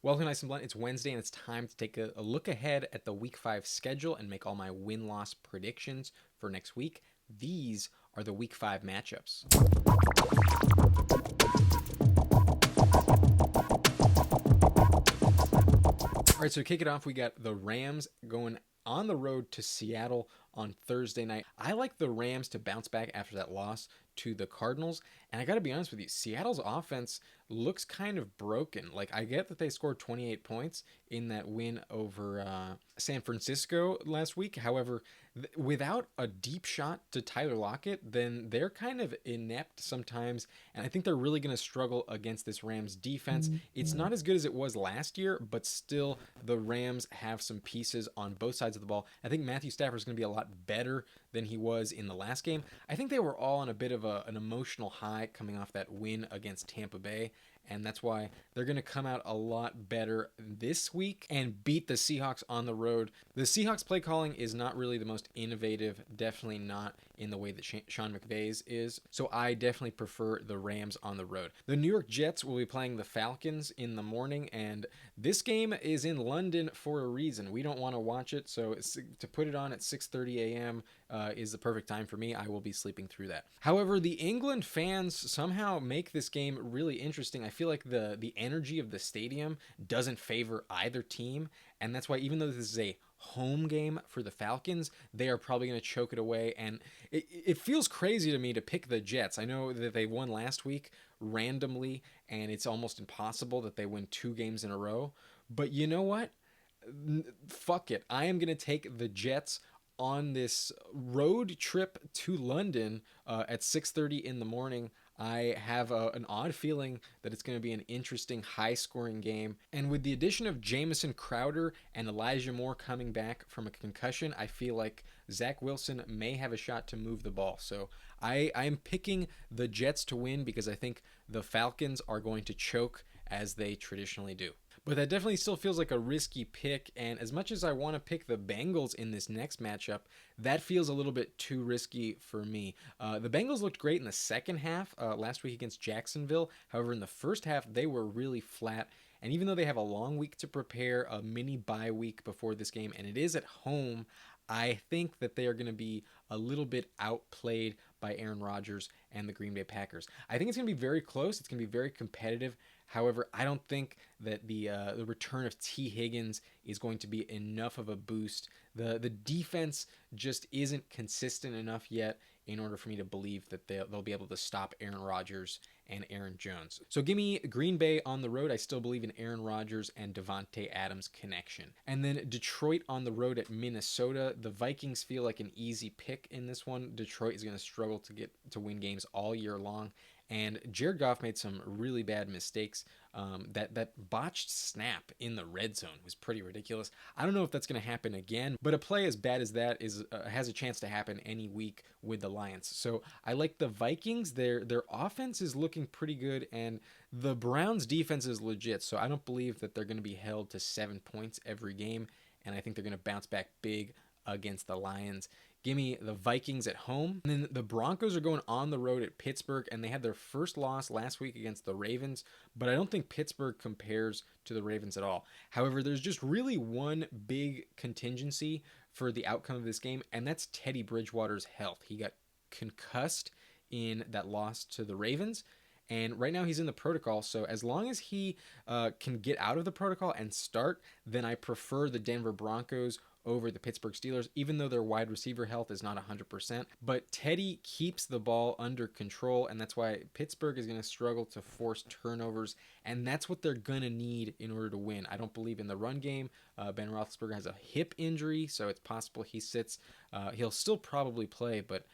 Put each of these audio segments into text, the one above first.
Welcome, Nice and Blunt. It's Wednesday, and it's time to take a look ahead at the Week 5 schedule and make all my win-loss predictions for next week. These are the Week 5 matchups. All right, so to kick it off, we got the Rams going on the road to Seattle on Thursday night. I like the Rams to bounce back after that loss to the Cardinals. And I got to be honest with you, Seattle's offense looks kind of broken. Like, I get that they scored 28 points in that win over San Francisco last week. However, without a deep shot to Tyler Lockett, then they're kind of inept sometimes. And I think they're really going to struggle against this Rams defense. It's not as good as it was last year, but still, the Rams have some pieces on both sides of the ball. I think Matthew Stafford is going to be a lot better than he was in the last game. I think they were all on a bit of an emotional high coming off that win against Tampa Bay, and that's why they're going to come out a lot better this week and beat the Seahawks on the road. The Seahawks play calling is not really the most innovative, definitely not in the way that Sean McVay's is, so I definitely prefer the Rams on the road. The New York Jets will be playing the Falcons in the morning, and this game is in London for a reason. We don't want to watch it, so to put it on at 6:30 a.m. Is the perfect time for me. I will be sleeping through that. However, the England fans somehow make this game really interesting. I feel like the energy of the stadium doesn't favor either team, and that's why even though this is a home game for the Falcons, they are probably going to choke it away, and it feels crazy to me to pick the Jets. I know that they won last week randomly, and it's almost impossible that they win 2 games in a row, but you know what? Fuck it. I am going to take the Jets on this road trip to London at 6:30 in the morning. I have an odd feeling that it's going to be an interesting, high-scoring game. And with the addition of Jamison Crowder and Elijah Moore coming back from a concussion, I feel like Zach Wilson may have a shot to move the ball. So I'm picking the Jets to win because I think the Falcons are going to choke as they traditionally do. But that definitely still feels like a risky pick, and as much as I want to pick the Bengals in this next matchup, that feels a little bit too risky for me. The Bengals looked great in the second half last week against Jacksonville. However, in the first half, they were really flat. And even though they have a long week to prepare, a mini bye week before this game, and it is at home, I think that they are going to be a little bit outplayed by Aaron Rodgers and the Green Bay Packers. I think it's going to be very close. It's going to be very competitive. However, I don't think that the return of T. Higgins is going to be enough of a boost. The defense just isn't consistent enough yet in order for me to believe that they'll be able to stop Aaron Rodgers and Aaron Jones. So give me Green Bay on the road. I still believe in Aaron Rodgers and Davante Adams connection. And then Detroit on the road at Minnesota. The Vikings feel like an easy pick in this one. Detroit is going to struggle to win games all year long. And Jared Goff made some really bad mistakes. That botched snap in the red zone was pretty ridiculous. I don't know if that's going to happen again, but a play as bad as that has a chance to happen any week with the Lions. So I like the Vikings. Their offense is looking pretty good, and the Browns' defense is legit. So I don't believe that they're going to be held to 7 points every game, and I think they're going to bounce back big against the Lions. Give me the Vikings at home. And then the Broncos are going on the road at Pittsburgh, and they had their first loss last week against the Ravens, but I don't think Pittsburgh compares to the Ravens at all. However, there's just really one big contingency for the outcome of this game, and that's Teddy Bridgewater's health. He got concussed in that loss to the Ravens, and right now he's in the protocol. So as long as he can get out of the protocol and start, then I prefer the Denver Broncos over the Pittsburgh Steelers, even though their wide receiver health is not 100%. But Teddy keeps the ball under control, and that's why Pittsburgh is going to struggle to force turnovers, and that's what they're going to need in order to win. I don't believe in the run game. Ben Roethlisberger has a hip injury, so it's possible he sits. He'll still probably play, but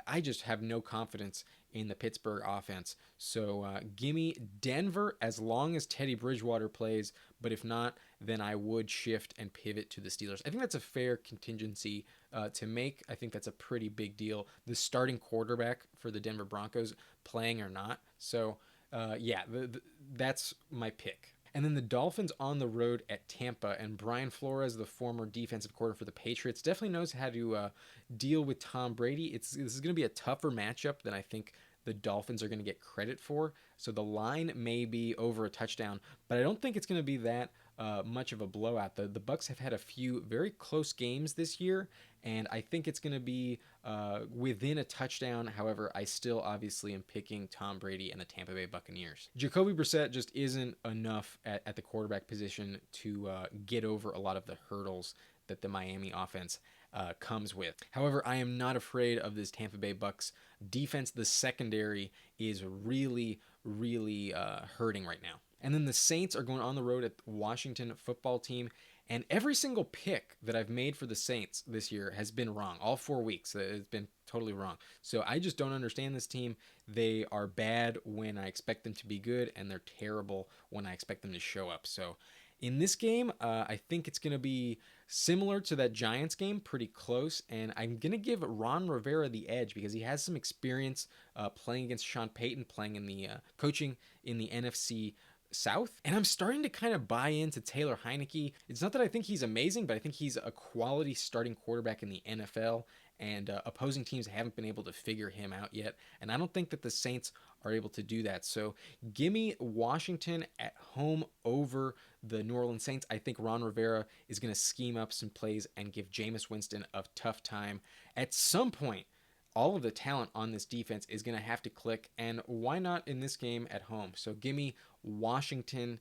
I just have no confidence in the Pittsburgh offense. So gimme Denver as long as Teddy Bridgewater plays, but if not, then I would shift and pivot to the Steelers. I think that's a fair contingency to make. I think that's a pretty big deal. The starting quarterback for the Denver Broncos playing or not. So that's my pick. And then the Dolphins on the road at Tampa, and Brian Flores, the former defensive coordinator for the Patriots, definitely knows how to deal with Tom Brady. This is going to be a tougher matchup than I think the Dolphins are going to get credit for. So the line may be over a touchdown, but I don't think it's going to be that much of a blowout. The Bucks have had a few very close games this year, and I think it's going to be within a touchdown. However, I still obviously am picking Tom Brady and the Tampa Bay Buccaneers. Jacoby Brissett just isn't enough at the quarterback position to get over a lot of the hurdles that the Miami offense comes with. However, I am not afraid of this Tampa Bay Bucks defense. The secondary is really, really hurting right now. And then the Saints are going on the road at Washington football team. And every single pick that I've made for the Saints this year has been wrong. All 4 weeks, it's been totally wrong. So I just don't understand this team. They are bad when I expect them to be good, and they're terrible when I expect them to show up. So in this game, I think it's going to be similar to that Giants game, pretty close. And I'm going to give Ron Rivera the edge because he has some experience playing against Sean Payton, playing in the coaching in the NFC South. And I'm starting to kind of buy into Taylor Heinicke. It's not that I think he's amazing, but I think he's a quality starting quarterback in the NFL, and opposing teams haven't been able to figure him out yet. And I don't think that the Saints are able to do that. So give me Washington at home over the New Orleans Saints. I think Ron Rivera is going to scheme up some plays and give Jameis Winston a tough time. At some point, all of the talent on this defense is going to have to click, and why not in this game at home? So give me Washington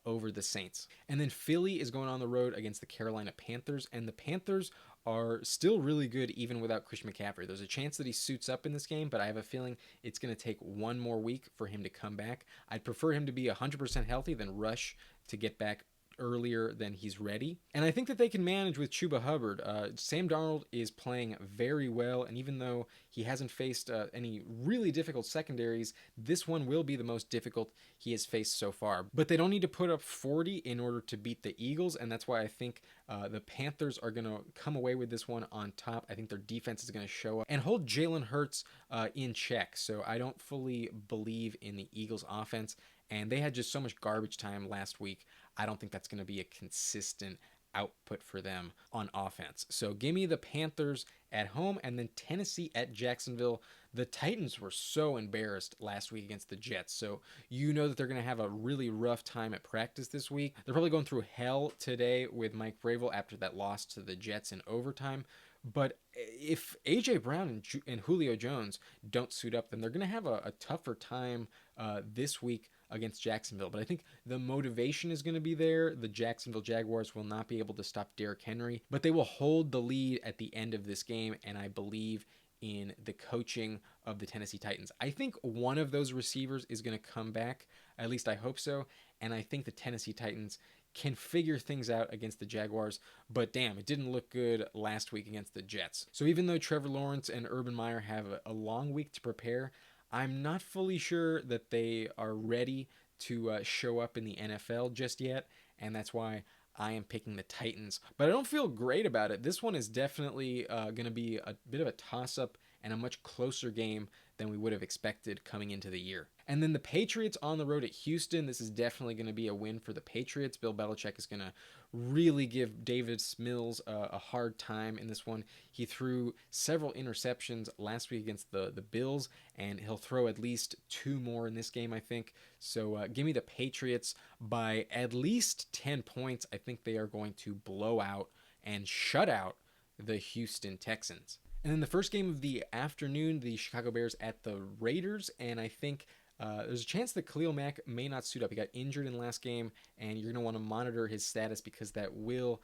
over the Saints. And then Philly is going on the road against the Carolina Panthers, and the Panthers are still really good even without Christian McCaffrey. There's a chance that he suits up in this game, but I have a feeling it's going to take one more week for him to come back. I'd prefer him to be 100% healthy than rush to get back earlier than he's ready. And I think that they can manage with Chuba Hubbard. Sam Darnold is playing very well, and even though he hasn't faced any really difficult secondaries, this one will be the most difficult he has faced so far. But they don't need to put up 40 in order to beat the Eagles, and that's why I think the Panthers are going to come away with this one on top. I think their defense is going to show up and hold Jalen Hurts in check. So I don't fully believe in the Eagles offense, and they had just so much garbage time last week. I don't think that's going to be a consistent output for them on offense. So give me the Panthers at home, and then Tennessee at Jacksonville. The Titans were so embarrassed last week against the Jets, so you know that they're going to have a really rough time at practice this week. They're probably going through hell today with Mike Vrabel after that loss to the Jets in overtime. But if A.J. Brown and Julio Jones don't suit up, then they're going to have a tougher time this week against Jacksonville. But I think the motivation is going to be there. The Jacksonville Jaguars will not be able to stop Derrick Henry, but they will hold the lead at the end of this game, and I believe in the coaching of the Tennessee Titans. I think one of those receivers is going to come back. At least I hope so. And I think the Tennessee Titans can figure things out against the Jaguars, but damn, it didn't look good last week against the Jets. So even though Trevor Lawrence and Urban Meyer have a long week to prepare, I'm not fully sure that they are ready to show up in the NFL just yet, and that's why I am picking the Titans. But I don't feel great about it. This one is definitely going to be a bit of a toss-up and a much closer game than we would have expected coming into the year. And then the Patriots on the road at Houston. This is definitely going to be a win for the Patriots. Bill Belichick is going to really give David Mills a hard time in this one. He threw several interceptions last week against the Bills, and he'll throw at least 2 more in this game, I think. So give me the Patriots by at least 10 points. I think they are going to blow out and shut out the Houston Texans. And then the first game of the afternoon, the Chicago Bears at the Raiders, and I think there's a chance that Khalil Mack may not suit up. He got injured in the last game, and you're going to want to monitor his status because that will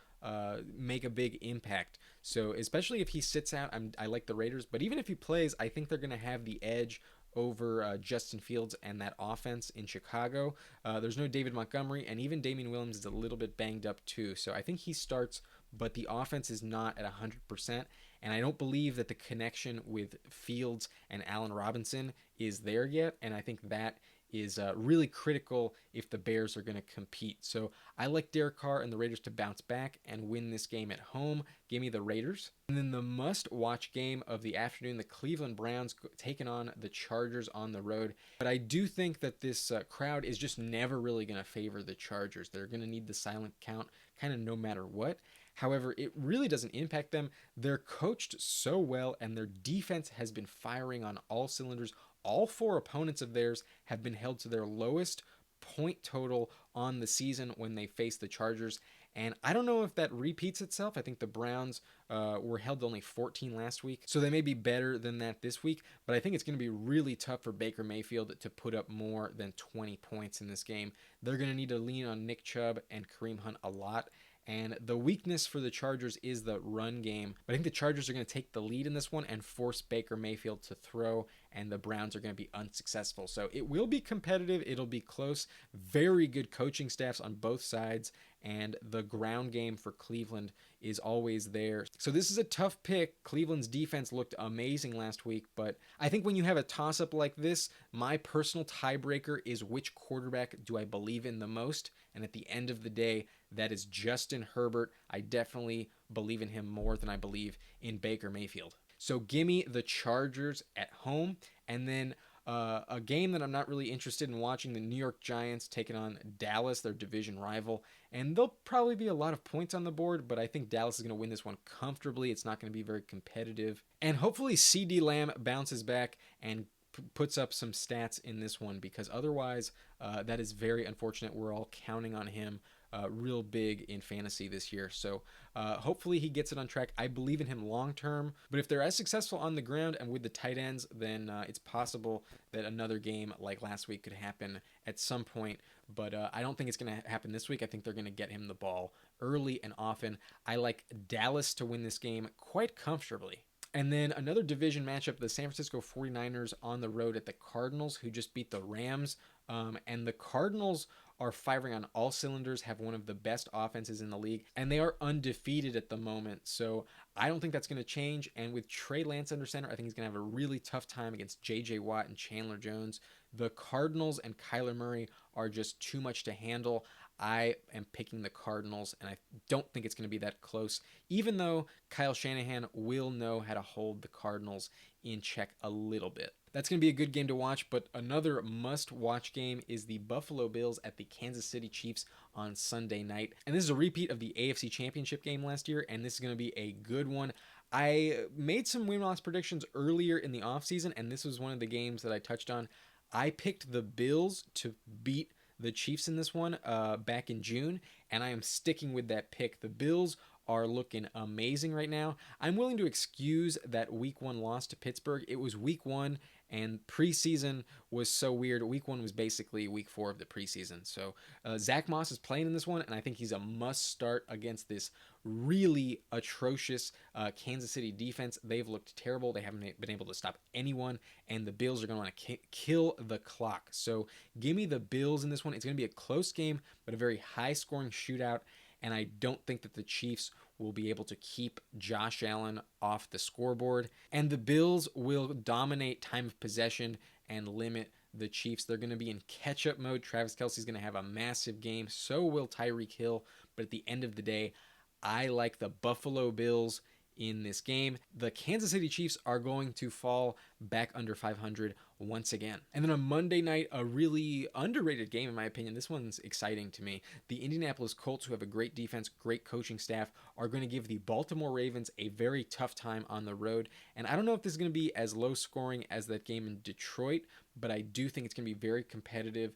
make a big impact. So especially if he sits out, I like the Raiders, but even if he plays, I think they're going to have the edge over Justin Fields and that offense in Chicago. There's no David Montgomery, and even Damian Williams is a little bit banged up too. So I think he starts, but the offense is not at 100%. And I don't believe that the connection with Fields and Allen Robinson is there yet. And I think that is really critical if the Bears are going to compete. So I like Derek Carr and the Raiders to bounce back and win this game at home. Give me the Raiders. And then the must-watch game of the afternoon, the Cleveland Browns taking on the Chargers on the road. But I do think that this crowd is just never really going to favor the Chargers. They're going to need the silent count kind of no matter what. However, it really doesn't impact them. They're coached so well, and their defense has been firing on all cylinders all four opponents of theirs have been held to their lowest point total on the season when they face the Chargers. And I don't know if that repeats itself. I think the Browns were held to only 14 last week, so they may be better than that this week. But I think it's going to be really tough for Baker Mayfield to put up more than 20 points in this game. They're going to need to lean on Nick Chubb and Kareem Hunt a lot. And the weakness for the Chargers is the run game. But I think the Chargers are going to take the lead in this one and force Baker Mayfield to throw, and the Browns are going to be unsuccessful. So it will be competitive. It'll be close. Very good coaching staffs on both sides, and the ground game for Cleveland is always there. So this is a tough pick. Cleveland's defense looked amazing last week, but I think when you have a toss-up like this, my personal tiebreaker is which quarterback do I believe in the most? And at the end of the day, that is Justin Herbert. I definitely believe in him more than I believe in Baker Mayfield. So gimme the Chargers at home, and then a game that I'm not really interested in watching, the New York Giants taking on Dallas, their division rival. And there'll probably be a lot of points on the board, but I think Dallas is going to win this one comfortably. It's not going to be very competitive. And hopefully CeeDee Lamb bounces back and puts up some stats in this one, because otherwise that is very unfortunate. We're all counting on him real big in fantasy this year. So hopefully he gets it on track. I believe in him long term, but if they're as successful on the ground and with the tight ends, then it's possible that another game like last week could happen at some point. But I don't think it's going to happen this week. I think they're going to get him the ball early and often. I like Dallas to win this game quite comfortably. And then another division matchup, the San Francisco 49ers on the road at the Cardinals, who just beat the Rams. And the Cardinals are firing on all cylinders, have one of the best offenses in the league, and they are undefeated at the moment. So I don't think that's going to change. And with Trey Lance under center, I think he's going to have a really tough time against J.J. Watt and Chandler Jones. The Cardinals and Kyler Murray are just too much to handle. I am picking the Cardinals, and I don't think it's going to be that close, even though Kyle Shanahan will know how to hold the Cardinals in check a little bit. That's going to be a good game to watch, but another must-watch game is the Buffalo Bills at the Kansas City Chiefs on Sunday night. And this is a repeat of the AFC Championship game last year, and this is going to be a good one. I made some win-loss predictions earlier in the offseason, and this was one of the games that I touched on. I picked the Bills to beat the Chiefs in this one back in June, and I am sticking with that pick. The Bills are looking amazing right now. I'm willing to excuse that week 1 loss to Pittsburgh. It was week 1, and preseason was so weird. Week 1 was basically week 4 of the preseason. So Zach Moss is playing in this one, and I think he's a must start against this really atrocious Kansas City defense. They've looked terrible. They haven't been able to stop anyone, and the Bills are going to want to kill the clock. So give me the Bills in this one. It's going to be a close game, but a very high-scoring shootout, and I don't think that the Chiefs will be able to keep Josh Allen off the scoreboard. And the Bills will dominate time of possession and limit the Chiefs. They're going to be in catch-up mode. Travis Kelce's going to have a massive game. So will Tyreek Hill. But at the end of the day, I like the Buffalo Bills in this game. The Kansas City Chiefs are going to fall back under 500 once again. And then on Monday night, a really underrated game in my opinion. This one's exciting to me. The Indianapolis Colts, who have a great defense, great coaching staff, are going to give the Baltimore Ravens a very tough time on the road. And I don't know if this is going to be as low scoring as that game in Detroit, but I do think it's going to be very competitive.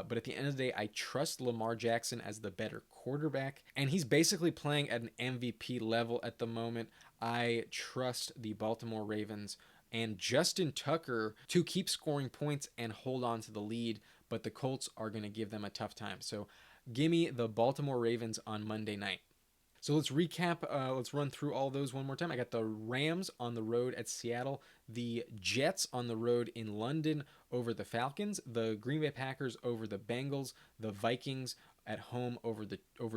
But at the end of the day, I trust Lamar Jackson as the better quarterback, and he's basically playing at an MVP level at the moment. I trust the Baltimore Ravens and Justin Tucker to keep scoring points and hold on to the lead, but the Colts are going to give them a tough time. So give me the Baltimore Ravens on Monday night. So let's recap. Let's run through all those one more time. I got the Rams on the road at Seattle, the Jets on the road in London over the Falcons, the Green Bay Packers over the Bengals, the Vikings at home over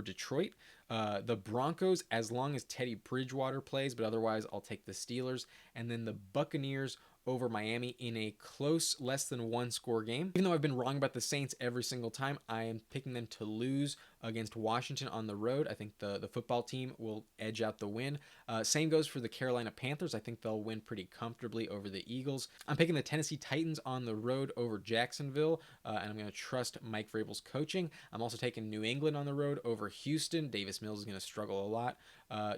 Detroit, the Broncos as long as Teddy Bridgewater plays, but otherwise I'll take the Steelers, and then the Buccaneers over Miami in a close, less than 1 score game. Even though I've been wrong about the Saints every single time, I am picking them to lose against Washington on the road. I think the football team will edge out the win. Same goes for the Carolina Panthers. I think they'll win pretty comfortably over the Eagles. I'm picking the Tennessee Titans on the road over Jacksonville, and I'm going to trust Mike Vrabel's coaching. I'm also taking New England on the road over Houston. Davis Mills is going to struggle a lot.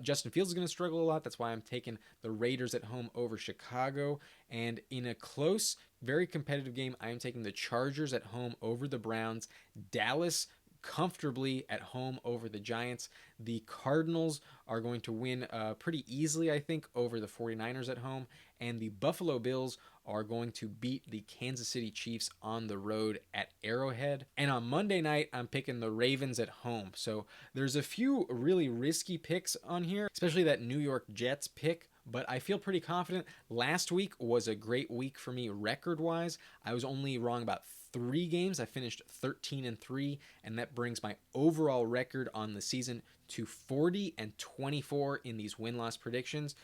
Justin Fields is going to struggle a lot. That's why I'm taking the Raiders at home over Chicago. And in a close, very competitive game, I am taking the Chargers at home over the Browns. Dallas comfortably at home over the Giants. The Cardinals are going to win pretty easily, I think, over the 49ers at home. And the Buffalo Bills are going to beat the Kansas City Chiefs on the road at Arrowhead. And on Monday night, I'm picking the Ravens at home. So there's a few really risky picks on here, especially that New York Jets pick, but I feel pretty confident. Last week was a great week for me record-wise. I was only wrong about 3 games. I finished 13-3, and that brings my overall record on the season to 40-24 in these win-loss predictions.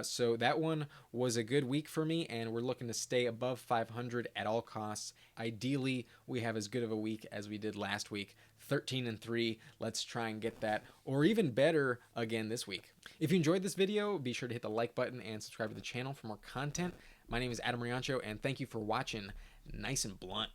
So that one was a good week for me, and we're looking to stay above 500 at all costs. Ideally, we have as good of a week as we did last week, 13-3. Let's try and get that, or even better, again this week. If you enjoyed this video, be sure to hit the like button and subscribe to the channel for more content. My name is Adam Riancho, and thank you for watching Nice and Blunt.